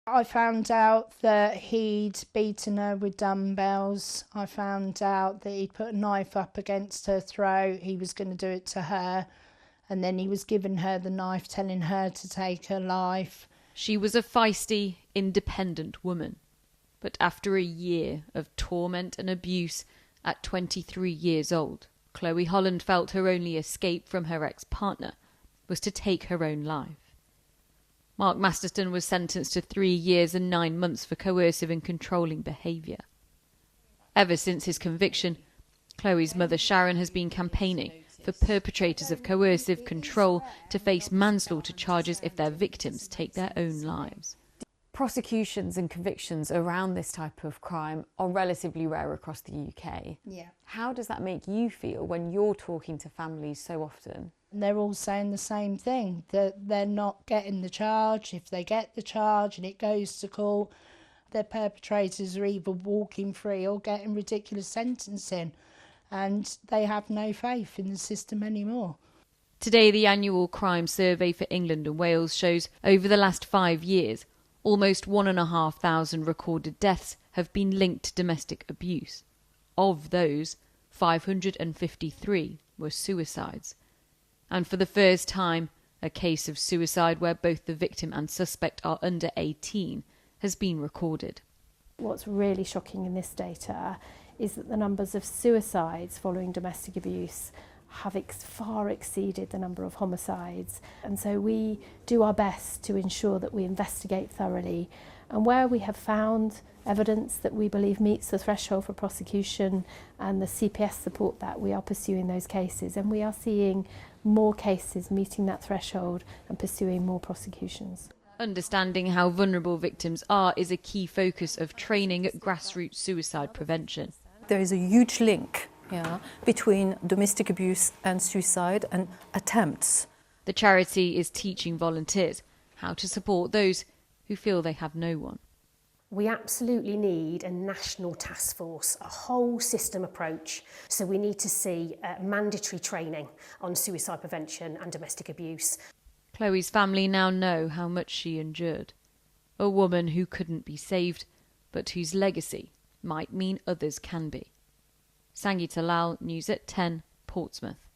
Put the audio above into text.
I found out that he'd beaten her with dumbbells. I found out that he'd put a knife up against her throat. He was going to do it to her. And then he was giving her the knife, telling her to take her life. She was a feisty, independent woman. But after a year of torment and abuse at 23 years old, Chloe Holland felt her only escape from her ex-partner was to take her own life. Mark Masterton was sentenced to 3 years and 9 months for coercive and controlling behaviour. Ever since his conviction, Chloe's mother Sharon has been campaigning for perpetrators of coercive control to face manslaughter charges if their victims take their own lives. Prosecutions and convictions around this type of crime are relatively rare across the UK. Yeah. How does that make you feel when you're talking to families so often? They're all saying the same thing, that they're not getting the charge. If they get the charge and it goes to court, their perpetrators are either walking free or getting ridiculous sentencing, and they have no faith in the system anymore. Today, the annual crime survey for England and Wales shows over the last 5 years, almost 1,500 recorded deaths have been linked to domestic abuse. Of those, 553 were suicides. And for the first time, a case of suicide where both the victim and suspect are under 18 has been recorded. What's really shocking in this data is that the numbers of suicides following domestic abuse have far exceeded the number of homicides. And so we do our best to ensure that we investigate thoroughly. And where we have found evidence that we believe meets the threshold for prosecution and the CPS support that, we are pursuing those cases. And we are seeing more cases meeting that threshold and pursuing more prosecutions. Understanding how vulnerable victims are is a key focus of training at grassroots suicide prevention. There is a huge link between domestic abuse and suicide and attempts. The charity is teaching volunteers how to support those who feel they have no one. We absolutely need a national task force, a whole system approach. So we need to see mandatory training on suicide prevention and domestic abuse. Chloe's family now know how much she endured. A woman who couldn't be saved, but whose legacy might mean others can be. Sangeeta Lal, News at 10, Portsmouth.